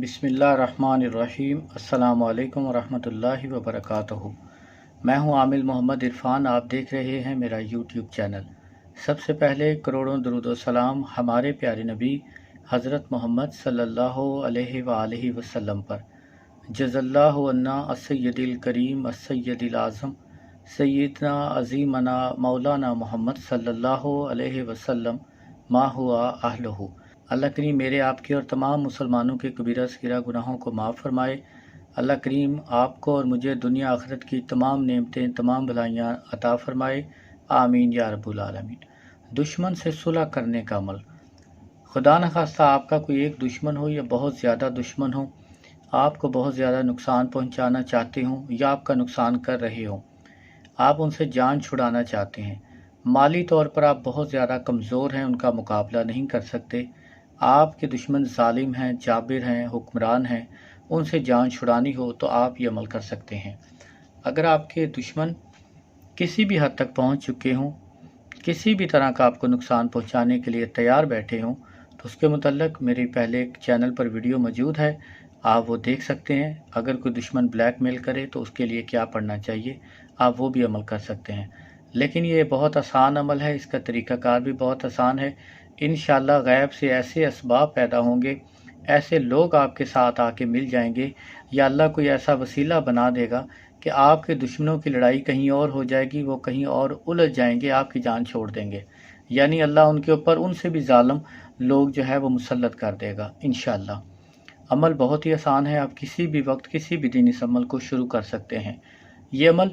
बिस्मिल्लाहिर्रहमानिर्रहीम। अस्सलामु अलैकुम वरहमतुल्लाहि वबरकातुहू। मैं हूं आमिल मोहम्मद इरफान। आप देख रहे हैं मेरा यूट्यूब चैनल। सबसे पहले करोड़ों दरूद व सलाम हमारे प्यारे नबी हज़रत मोहम्मद सल्लल्लाहु अलैहि वआलिहि वसल्लम पर। जज़ल्लाहु अन्ना अस्सय्यदिल करीम अस्सय्यदिल आज़म सय्यदना अज़ीमना मौलाना मोहम्मद सल्लल्लाहु अलैहि वसल्लम मा हुआ अहलहू। अल्लाह करीम मेरे आपके और तमाम मुसलमानों के कबीरा सगीरा गुनाहों को माफ़ फरमाए। अल्लाह करीम आपको और मुझे दुनिया आखिरत की तमाम नेमतें तमाम भलाइयाँ अता फरमाए। आमीन या रब्बुल आलमीन। दुश्मन से सुलह करने का अमल। खुदा न खास्ता आपका कोई एक दुश्मन हो या बहुत ज़्यादा दुश्मन हो, आपको बहुत ज़्यादा नुकसान पहुँचाना चाहते हों या आपका नुकसान कर रहे हों, आप उनसे जान छुड़ाना चाहते हैं, माली तौर पर आप बहुत ज़्यादा कमज़ोर हैं, उनका मुकाबला नहीं कर सकते, आपके दुश्मन जालिम हैं, जाबिर हैं, हुक्मरान हैं, उनसे जान छुड़ानी हो तो आप ये अमल कर सकते हैं। अगर आपके दुश्मन किसी भी हद तक पहुंच चुके हों, किसी भी तरह का आपको नुकसान पहुंचाने के लिए तैयार बैठे हों, तो उसके मुतल्लिक मेरे पहले एक चैनल पर वीडियो मौजूद है, आप वो देख सकते हैं। अगर कोई दुश्मन ब्लैकमेल करे तो उसके लिए क्या पढ़ना चाहिए, आप वो भी अमल कर सकते हैं। लेकिन ये बहुत आसान अमल है, इसका तरीक़ाकार भी बहुत आसान है। इंशाअल्लाह गैब से ऐसे असबाब पैदा होंगे, ऐसे लोग आपके साथ आके मिल जाएंगे, या अल्लाह कोई ऐसा वसीला बना देगा कि आपके दुश्मनों की लड़ाई कहीं और हो जाएगी, वो कहीं और उलझ जाएंगे, आपकी जान छोड़ देंगे। यानी अल्लाह उनके ऊपर उनसे भी जालिम लोग जो है वो मुसल्लत कर देगा इंशाअल्लाह। अमल बहुत ही आसान है, आप किसी भी वक्त किसी भी दिन इस अमल को शुरू कर सकते हैं। ये अमल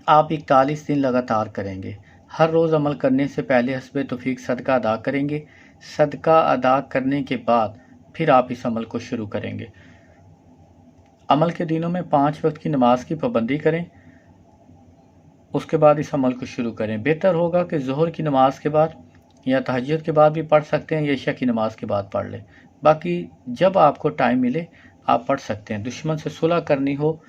आप 41 दिन लगातार करेंगे। हर रोज़ अमल करने से पहले हस्बे तौफीक सदका अदा करेंगे। सदका अदा करने के बाद फिर आप इस अमल को शुरू करेंगे। अमल के दिनों में 5 वक्त की नमाज की पाबंदी करें, उसके बाद इस अमल को शुरू करें। बेहतर होगा कि ज़ोहर की नमाज के बाद या तहज्जुद के बाद भी पढ़ सकते हैं, या इशा की नमाज के बाद पढ़ लें। बाकी जब आपको टाइम मिले आप पढ़ सकते हैं। दुश्मन से सुलह करनी हो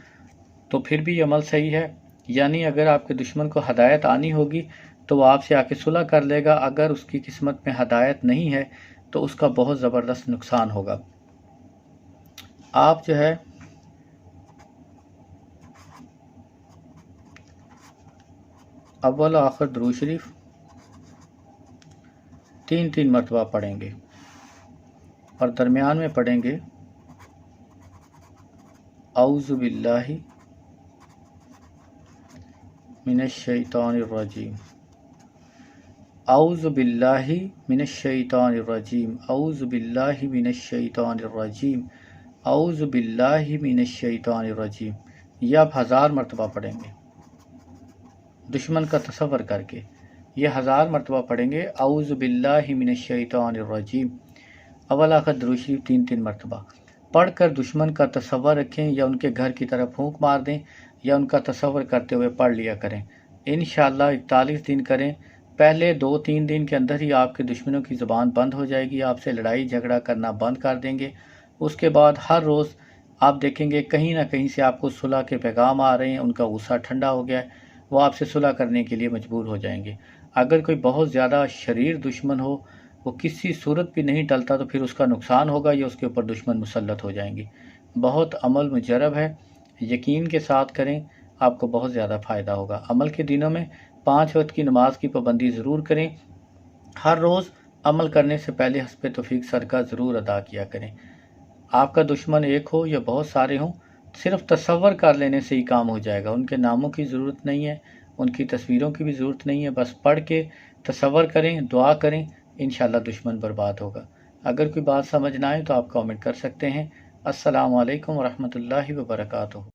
तो फिर भी अमल सही है। यानी अगर आपके दुश्मन को हदायत आनी होगी तो वो आपसे आके सुलह कर लेगा। अगर उसकी किस्मत में हदायत नहीं है तो उसका बहुत ज़बरदस्त नुकसान होगा। आप जो है अव्वल आखिर दुरूद शरीफ 3 मरतबा पढ़ेंगे और दरमियान में पढ़ेंगे औज़ु बिल्लाहि मिनश्शैतानिर्रजीम, औज़ु बिल्लाहि मिनश्शैतानिर्रजीम, औज़ु बिल्लाहि मिनश्शैतानिर्रजीम, औज़ु बिल्लाहि मिनश्शैतानिर्रजीम। यह आप 1000 मरतबा पढ़ेंगे दुश्मन का तसव्वुर करके। यह 1000 मरतबा पढ़ेंगे औज़ु बिल्लाहि मिनश्शैतानिर्रजीम। अव्वल आखिर दुरूद शरीफ 3 मरतबा पढ़कर दुश्मन का तसव्वुर रखें, या उनके घर की तरफ फूंक मार दें, या उनका तसव्वुर करते हुए पढ़ लिया करें। इंशाअल्लाह 41 दिन करें। पहले 2-3 दिन के अंदर ही आपके दुश्मनों की ज़ुबान बंद हो जाएगी, आपसे लड़ाई झगड़ा करना बंद कर देंगे। उसके बाद हर रोज़ आप देखेंगे कहीं ना कहीं से आपको सुलह के पैगाम आ रहे हैं, उनका गुस्सा ठंडा हो गया है, वो आपसे सुलह करने के लिए मजबूर हो जाएंगे। अगर कोई बहुत ज़्यादा शरीर दुश्मन हो, वो किसी सूरत भी नहीं टलता, तो फिर उसका नुकसान होगा या उसके ऊपर दुश्मन मुसल्लत हो जाएंगे। बहुत अमल मुजरब है, यकीन के साथ करें, आपको बहुत ज़्यादा फ़ायदा होगा। अमल के दिनों में 5 वक्त की नमाज की पाबंदी ज़रूर करें। हर रोज़ अमल करने से पहले हस्बे तौफीक सदका ज़रूर अदा किया करें। आपका दुश्मन एक हो या बहुत सारे हों, सिर्फ तसव्वुर कर लेने से ही काम हो जाएगा। उनके नामों की ज़रूरत नहीं है, उनकी तस्वीरों की भी ज़रूरत नहीं है। बस पढ़ के तसव्वुर करें, दुआ करें, इंशाअल्लाह दुश्मन बर्बाद होगा। अगर कोई बात समझ ना आए तो आप कमेंट कर सकते हैं। अस्सलामु अलैकुम वरहमतुल्लाहि वबरकातुहू।